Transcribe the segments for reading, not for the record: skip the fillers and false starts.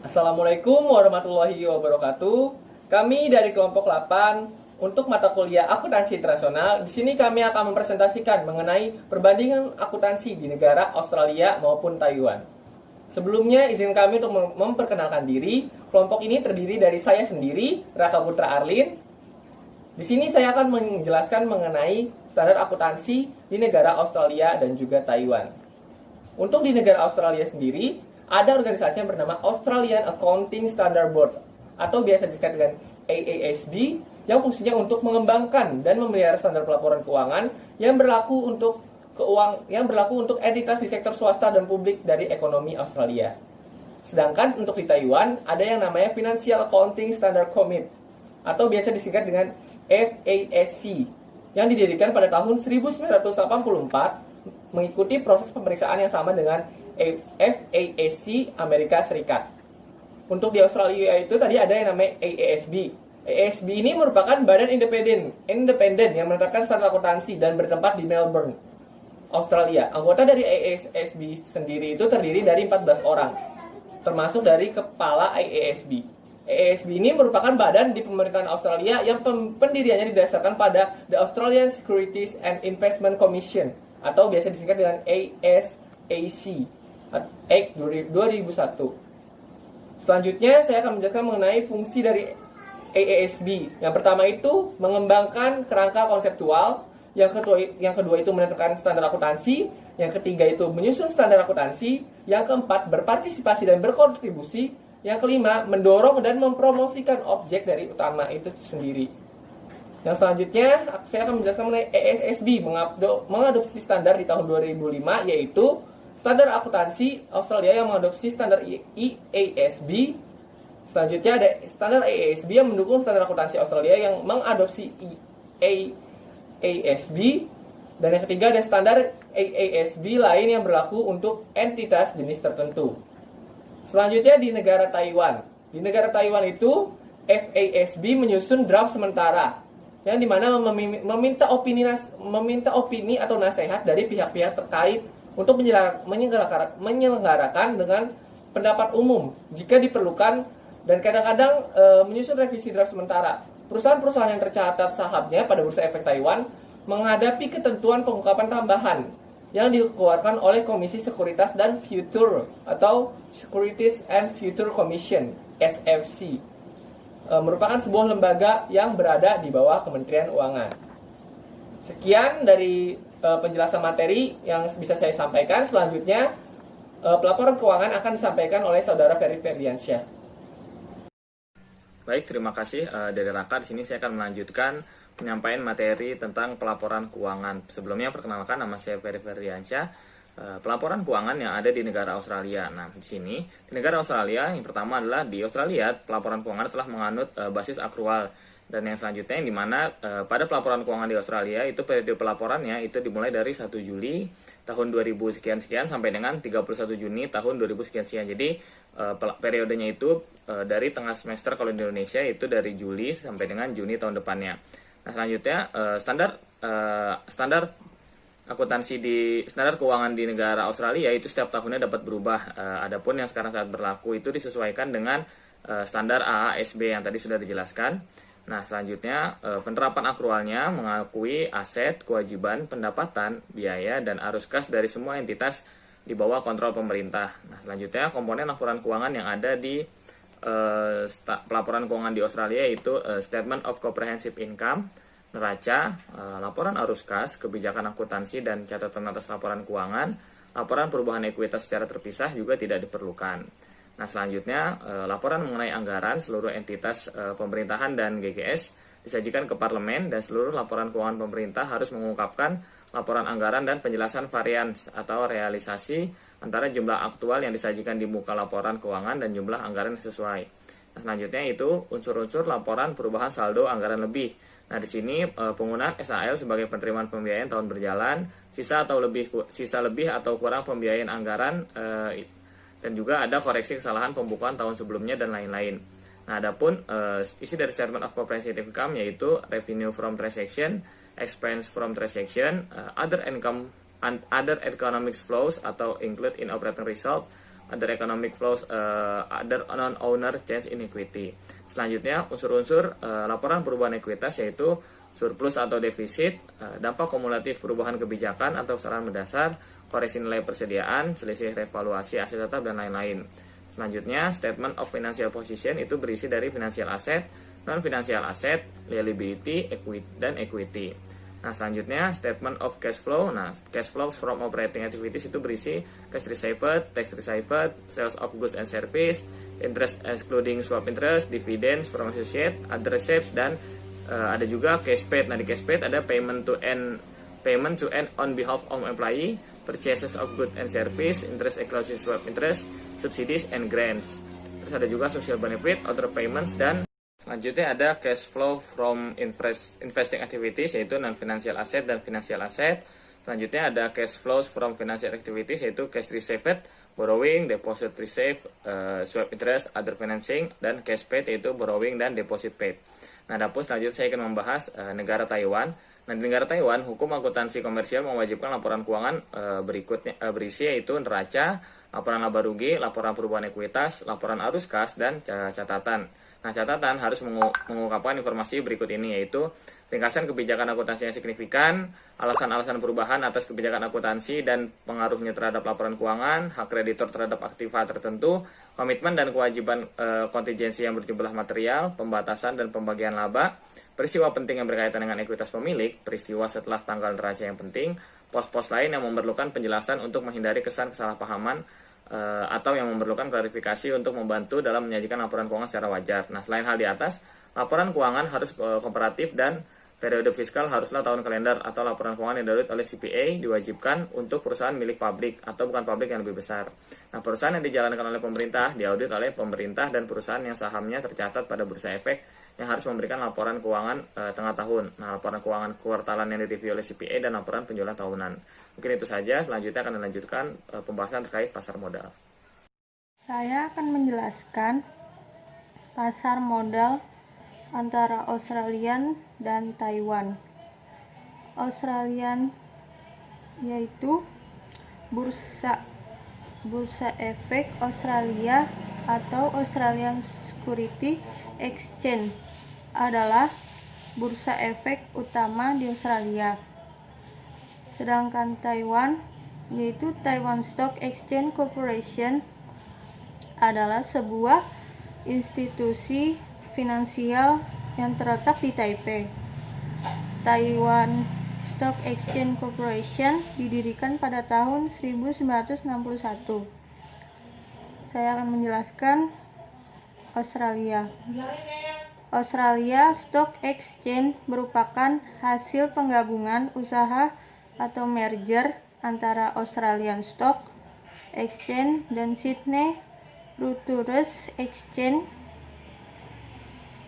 Assalamualaikum warahmatullahi wabarakatuh. Kami dari kelompok 8 untuk mata kuliah akuntansi internasional. Di sini kami akan mempresentasikan mengenai perbandingan akuntansi di negara Australia maupun Taiwan. Sebelumnya izin kami untuk memperkenalkan diri. Kelompok ini terdiri dari saya sendiri, Raka Putra Arlin. Di sini saya akan menjelaskan mengenai standar akuntansi di negara Australia dan juga Taiwan. Untuk di negara Australia sendiri, ada organisasi yang bernama Australian Accounting Standard Board atau biasa disingkat dengan AASB yang fungsinya untuk mengembangkan dan memelihara standar pelaporan keuangan yang berlaku untuk entitas di sektor swasta dan publik dari ekonomi Australia. Sedangkan untuk di Taiwan ada yang namanya Financial Accounting Standard Committee atau biasa disingkat dengan FASC yang didirikan pada tahun 1984 mengikuti proses pemeriksaan yang sama dengan FASC Amerika Serikat. Untuk di Australia itu tadi ada yang namanya AASB. AASB ini merupakan badan independen yang menetapkan standar akuntansi dan bertempat di Melbourne, Australia. Anggota dari AASB sendiri itu terdiri dari 14 orang, termasuk dari kepala AASB. AASB ini merupakan badan di pemerintahan Australia yang pendiriannya didasarkan pada The Australian Securities and Investment Commission atau biasa disingkat dengan ASAC Act 2001. Selanjutnya saya akan menjelaskan mengenai fungsi dari AASB. Yang pertama itu mengembangkan kerangka konseptual, yang kedua itu menentukan standar akuntansi, yang ketiga itu menyusun standar akuntansi, yang keempat berpartisipasi dan berkontribusi, yang kelima mendorong dan mempromosikan objek dari utama itu sendiri. Yang selanjutnya saya akan menjelaskan mengenai AASB mengadopsi standar di tahun 2005 yaitu standar akuntansi Australia yang mengadopsi standar IASB. Selanjutnya ada standar AASB yang mendukung standar akuntansi Australia yang mengadopsi IASB. Dan yang ketiga ada standar AASB lain yang berlaku untuk entitas jenis tertentu. Selanjutnya di negara Taiwan. Di negara Taiwan itu FASB menyusun draft sementara yang dimana meminta opini atau nasihat dari pihak-pihak terkait untuk menyelenggarakan dengan pendapat umum jika diperlukan dan kadang-kadang menyusun revisi draft sementara. Perusahaan-perusahaan yang tercatat sahamnya pada Bursa Efek Taiwan menghadapi ketentuan pengungkapan tambahan yang dikeluarkan oleh Komisi Sekuritas dan Future atau Securities and Future Commission (SFC). Merupakan sebuah lembaga yang berada di bawah Kementerian Keuangan. Sekian dari penjelasan materi yang bisa saya sampaikan. Selanjutnya pelaporan keuangan akan disampaikan oleh Saudara Ferry Ferdiansyah. Baik, terima kasih dari Raka. Di sini saya akan melanjutkan penyampaian materi tentang pelaporan keuangan. Sebelumnya perkenalkan, nama saya Ferry Ferdiansyah. Pelaporan keuangan yang ada di negara Australia. Nah, di sini di negara Australia yang pertama adalah di Australia pelaporan keuangan telah menganut basis akrual. Dan yang selanjutnya yang dimana pada pelaporan keuangan di Australia itu periode pelaporannya itu dimulai dari 1 Juli tahun 2000 sekian sampai dengan 31 Juni tahun 2000 sekian. Jadi periodenya itu dari tengah semester kalau di Indonesia itu dari Juli sampai dengan Juni tahun depannya. Nah, selanjutnya standar keuangan di negara Australia itu setiap tahunnya dapat berubah. Adapun yang sekarang saat berlaku itu disesuaikan dengan standar AASB yang tadi sudah dijelaskan. Nah, selanjutnya penerapan akrualnya mengakui aset, kewajiban, pendapatan, biaya, dan arus kas dari semua entitas di bawah kontrol pemerintah. Nah, selanjutnya komponen laporan keuangan yang ada di pelaporan keuangan di Australia yaitu Statement of Comprehensive Income, neraca, laporan arus kas, kebijakan akuntansi dan catatan atas laporan keuangan, laporan perubahan ekuitas secara terpisah juga tidak diperlukan. Nah, selanjutnya laporan mengenai anggaran seluruh entitas pemerintahan dan GGS disajikan ke parlemen dan seluruh laporan keuangan pemerintah harus mengungkapkan laporan anggaran dan penjelasan varians atau realisasi antara jumlah aktual yang disajikan di muka laporan keuangan dan jumlah anggaran yang sesuai. Nah, selanjutnya itu unsur-unsur laporan perubahan saldo anggaran lebih. Nah, di sini penggunaan SAL sebagai penerimaan pembiayaan tahun berjalan, sisa lebih atau kurang pembiayaan anggaran, dan juga ada koreksi kesalahan pembukuan tahun sebelumnya dan lain-lain. Nah, adapun isi dari Statement of Comprehensive Income yaitu revenue from transaction, expense from transaction, other income and other economic flows atau include in operating result, other economic flows, other non-owner change in equity. Selanjutnya, unsur-unsur laporan perubahan ekuitas yaitu surplus atau defisit, dampak kumulatif perubahan kebijakan atau kesalahan mendasar, koreksi nilai persediaan, selisih revaluasi aset tetap, dan lain-lain. Selanjutnya, statement of financial position itu berisi dari financial asset, non-financial asset, liability, dan equity. Nah, selanjutnya statement of cash flow. Nah, cash flow from operating activities itu berisi cash received, tax received, sales of goods and service, interest excluding swap interest, dividends from associate, other receipts, dan ada juga cash paid. Nah, di cash paid ada payment to end on behalf of employee, purchases of goods and service, interest excluding swap interest, subsidies and grants. Terus ada juga social benefit, other payments, dan selanjutnya ada cash flow from investing activities yaitu non-financial asset dan financial asset. Selanjutnya ada cash flows from financial activities yaitu cash received, borrowing, deposit received, swap interest, other financing, dan cash paid yaitu borrowing dan deposit paid. Nah, adapun selanjutnya saya akan membahas negara Taiwan. Nah, di negara Taiwan, hukum akuntansi komersial mewajibkan laporan keuangan berikutnya berisi yaitu neraca, laporan laba rugi, laporan perubahan ekuitas, laporan arus kas, dan catatan. Nah, catatan harus mengungkapkan informasi berikut ini yaitu ringkasan kebijakan akuntansi yang signifikan, alasan-alasan perubahan atas kebijakan akuntansi dan pengaruhnya terhadap laporan keuangan, hak kreditor terhadap aktiva tertentu, komitmen dan kewajiban kontingensi yang berjumlah material, pembatasan dan pembagian laba, peristiwa penting yang berkaitan dengan ekuitas pemilik, peristiwa setelah tanggal neraca yang penting, pos-pos lain yang memerlukan penjelasan untuk menghindari kesan kesalahpahaman atau yang memerlukan klarifikasi untuk membantu dalam menyajikan laporan keuangan secara wajar. Nah, selain hal di atas, laporan keuangan harus komparatif dan periode fiskal haruslah tahun kalender atau laporan keuangan yang diaudit oleh CPA diwajibkan untuk perusahaan milik publik atau bukan publik yang lebih besar. Nah, perusahaan yang dijalankan oleh pemerintah diaudit oleh pemerintah dan perusahaan yang sahamnya tercatat pada bursa efek yang harus memberikan laporan keuangan tengah tahun. Nah, laporan keuangan kuartalan yang direview oleh CPA dan laporan penjualan tahunan. Mungkin itu saja. Selanjutnya akan dilanjutkan pembahasan terkait pasar modal. Saya akan menjelaskan pasar modal antara Australian dan Taiwan. Australian yaitu bursa efek Australia atau Australian Security Exchange adalah bursa efek utama di Australia. Sedangkan Taiwan yaitu Taiwan Stock Exchange Corporation adalah sebuah institusi finansial yang terletak di Taipei. Taiwan Stock Exchange Corporation didirikan pada tahun 1961. Saya akan menjelaskan Australia. Australia Stock Exchange merupakan hasil penggabungan usaha atau merger antara Australian Stock Exchange dan Sydney Futures Exchange,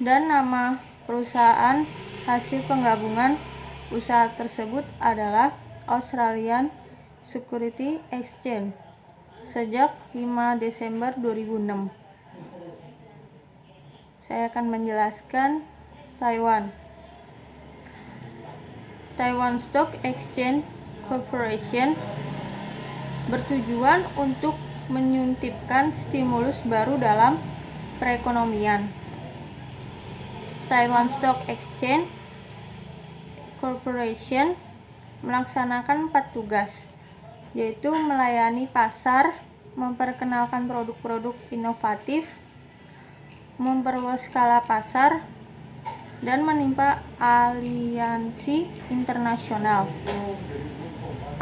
dan nama perusahaan hasil penggabungan usaha tersebut adalah Australian Security Exchange sejak 5 Desember 2006. Saya akan menjelaskan Taiwan. Taiwan Stock Exchange Corporation bertujuan untuk menyuntikkan stimulus baru dalam perekonomian. Taiwan Stock Exchange Corporation melaksanakan 4 tugas, yaitu melayani pasar, memperkenalkan produk-produk inovatif, memperluas skala pasar, dan menimpa aliansi internasional.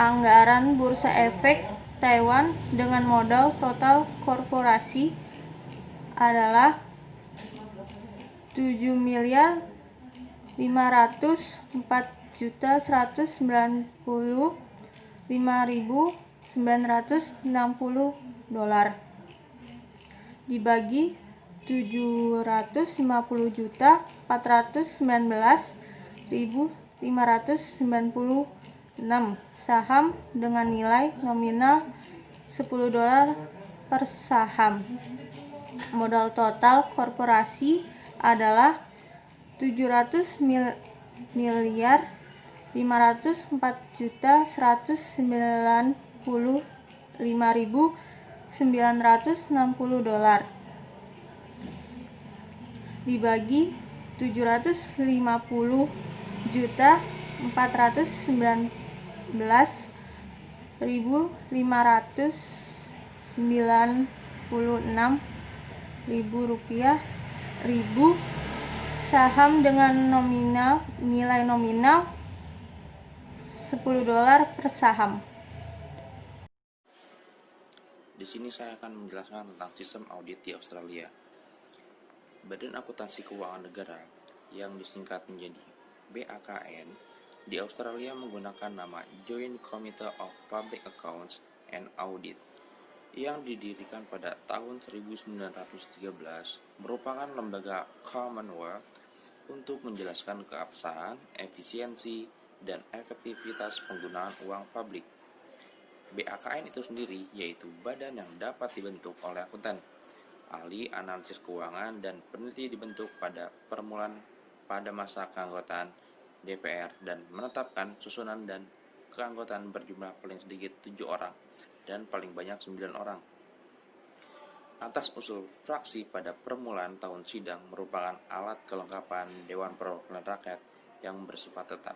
Anggaran bursa efek Taiwan dengan modal total korporasi adalah 7.495.960 dolar dibagi 750.419.596 saham dengan nilai nominal 10 dolar per saham. Modal total korporasi adalah 700.504.195.999 $960 dibagi 750.419.596 ribu saham dengan nilai nominal $10 per saham. Di sini saya akan menjelaskan tentang sistem audit di Australia. Badan Akuntansi Keuangan Negara yang disingkat menjadi BAKN di Australia menggunakan nama Joint Committee of Public Accounts and Audit yang didirikan pada tahun 1913 merupakan lembaga Commonwealth untuk menjelaskan keabsahan, efisiensi, dan efektivitas penggunaan uang publik. BAKN itu sendiri yaitu badan yang dapat dibentuk oleh akuntan, ahli analisis keuangan, dan peneliti dibentuk pada permulaan pada masa keanggotaan DPR dan menetapkan susunan dan keanggotaan berjumlah paling sedikit 7 orang dan paling banyak 9 orang. Atas usul fraksi pada permulaan tahun sidang merupakan alat kelengkapan Dewan Perwakilan Rakyat yang bersifat tetap.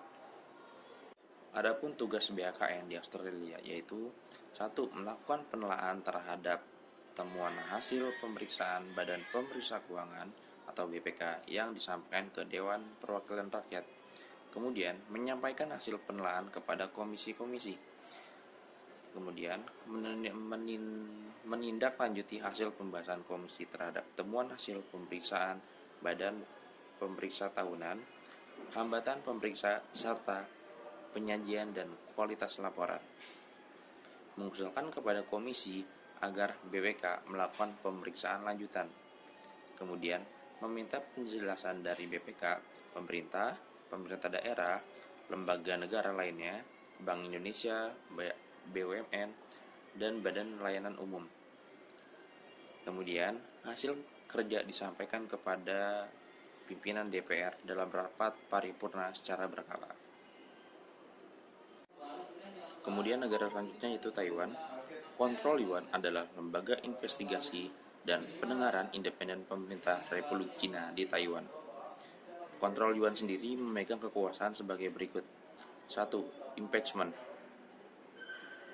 Adapun tugas BAKN di Australia yaitu 1. Melakukan penelaahan terhadap temuan hasil pemeriksaan Badan Pemeriksa Keuangan atau BPK yang disampaikan ke Dewan Perwakilan Rakyat. Kemudian menyampaikan hasil penelaahan kepada komisi-komisi. Kemudian menindaklanjuti hasil pembahasan komisi terhadap temuan hasil pemeriksaan Badan Pemeriksa Tahunan, hambatan pemeriksa, serta penyajian dan kualitas laporan. Mengusulkan kepada komisi agar BPK melakukan pemeriksaan lanjutan. Kemudian meminta penjelasan dari BPK, pemerintah daerah, lembaga negara lainnya, Bank Indonesia, BUMN, dan Badan Layanan Umum. Kemudian hasil kerja disampaikan kepada pimpinan DPR dalam rapat paripurna secara berkala. Kemudian negara selanjutnya yaitu Taiwan. Kontrol Yuan adalah lembaga investigasi dan pendengaran independen pemerintah Republik Cina di Taiwan. Kontrol Yuan sendiri memegang kekuasaan sebagai berikut. 1. Impeachment.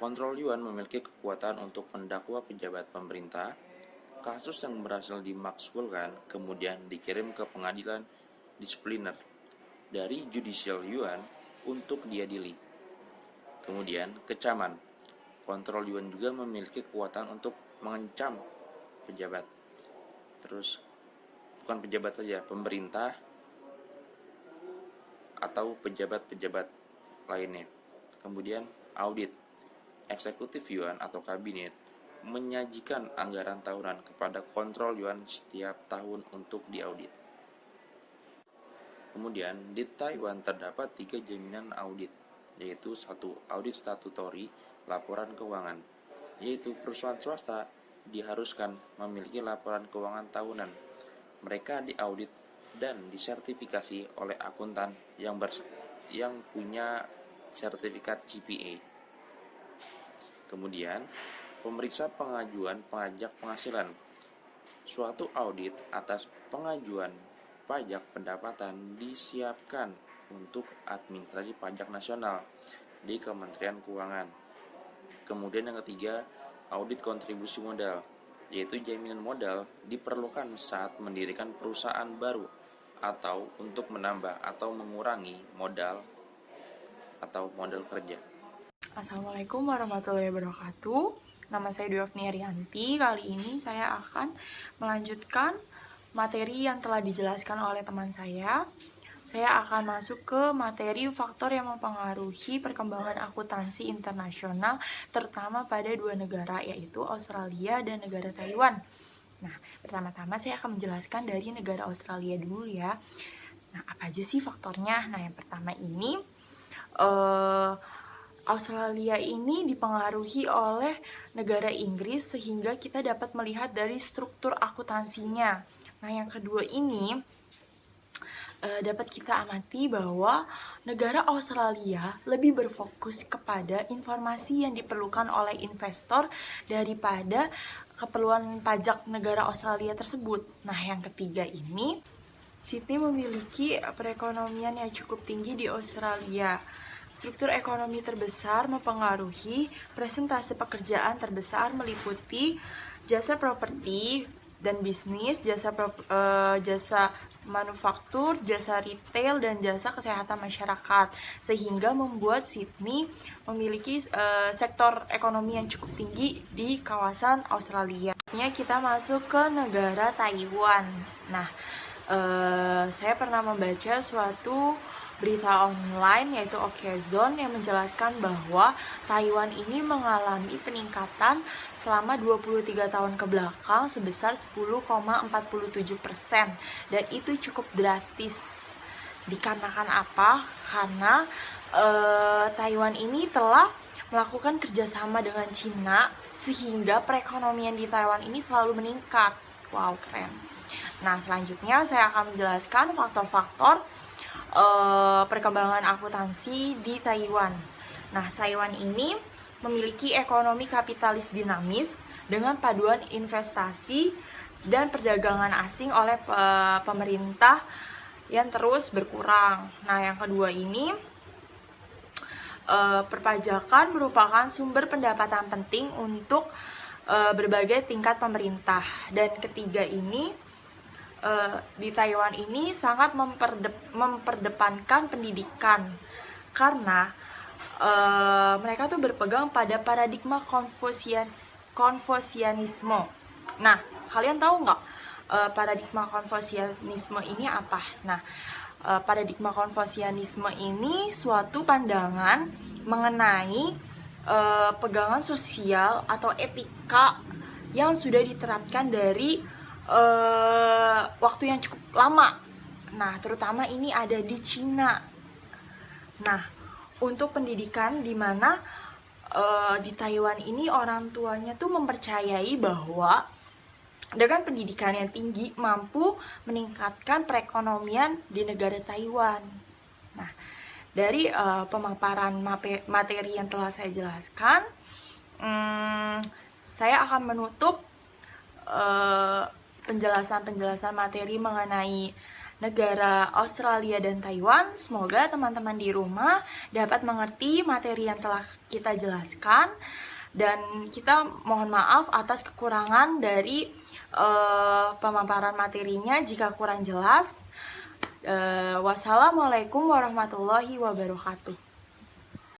Kontrol Yuan memiliki kekuatan untuk mendakwa pejabat pemerintah. Kasus yang berhasil dimaksudkan kemudian dikirim ke pengadilan disipliner dari Judicial Yuan untuk diadili. Kemudian, kecaman. Kontrol Yuan juga memiliki kekuatan untuk mengancam pejabat. Terus, bukan pejabat saja, pemerintah atau pejabat-pejabat lainnya. Kemudian, audit. Eksekutif Yuan atau kabinet menyajikan anggaran tahunan kepada kontrol Yuan setiap tahun untuk diaudit. Kemudian, di Taiwan terdapat 3 jaminan audit, yaitu 1. Audit statutory, laporan keuangan, yaitu perusahaan swasta diharuskan memiliki laporan keuangan tahunan. Mereka diaudit dan disertifikasi oleh akuntan yang punya sertifikat CPA. Kemudian, pemeriksa pengajuan pajak penghasilan. Suatu audit atas pengajuan pajak pendapatan disiapkan untuk administrasi pajak nasional di Kementerian Keuangan. Kemudian yang ketiga, audit kontribusi modal, yaitu jaminan modal diperlukan saat mendirikan perusahaan baru atau untuk menambah atau mengurangi modal atau modal kerja. Assalamualaikum warahmatullahi wabarakatuh. Nama saya Dwi Arianti. Kali ini saya akan melanjutkan materi yang telah dijelaskan oleh teman saya. Saya akan masuk ke materi faktor yang mempengaruhi perkembangan akuntansi internasional, terutama pada 2 negara, yaitu Australia dan negara Taiwan. Nah, pertama-tama saya akan menjelaskan dari negara Australia dulu ya. Nah, apa aja sih faktornya? Nah, yang pertama ini, Australia ini dipengaruhi oleh negara Inggris sehingga kita dapat melihat dari struktur akuntansinya. Nah, yang kedua ini, dapat kita amati bahwa negara Australia lebih berfokus kepada informasi yang diperlukan oleh investor daripada keperluan pajak negara Australia tersebut. Nah, yang ketiga ini, Sydney memiliki perekonomian yang cukup tinggi di Australia. Struktur ekonomi terbesar mempengaruhi presentase pekerjaan terbesar meliputi jasa properti dan bisnis, jasa manufaktur, jasa retail, dan jasa kesehatan masyarakat, sehingga membuat Sydney memiliki sektor ekonomi yang cukup tinggi di kawasan Australia. Kita masuk ke negara Taiwan. Nah, saya pernah membaca suatu berita online yaitu Okezone yang menjelaskan bahwa Taiwan ini mengalami peningkatan selama 23 tahun ke belakang sebesar 10,47%, dan itu cukup drastis. Dikarenakan apa? Karena Taiwan ini telah melakukan kerjasama dengan Cina sehingga perekonomian di Taiwan ini selalu meningkat. Wow, keren. Nah, selanjutnya saya akan menjelaskan faktor-faktor perkembangan akuntansi di Taiwan. Nah, Taiwan ini memiliki ekonomi kapitalis dinamis dengan paduan investasi dan perdagangan asing oleh pemerintah yang terus berkurang. Nah, yang kedua ini, perpajakan merupakan sumber pendapatan penting untuk berbagai tingkat pemerintah. Dan ketiga ini, di Taiwan ini sangat memperdepankan pendidikan karena mereka tuh berpegang pada paradigma Konfusianisme. Nah, kalian tahu nggak paradigma Konfusianisme ini apa? Nah, paradigma Konfusianisme ini suatu pandangan mengenai pegangan sosial atau etika yang sudah diterapkan dari waktu yang cukup lama. Nah, terutama ini ada di Cina. Nah, untuk pendidikan di mana di Taiwan ini orang tuanya tuh mempercayai bahwa dengan pendidikan yang tinggi mampu meningkatkan perekonomian di negara Taiwan. Nah, dari pemaparan materi yang telah saya jelaskan, saya akan menutup penjelasan materi mengenai negara Australia dan Taiwan. Semoga teman-teman di rumah dapat mengerti materi yang telah kita jelaskan, dan kita mohon maaf atas kekurangan dari pemaparan materinya jika kurang jelas. Wassalamualaikum warahmatullahi wabarakatuh.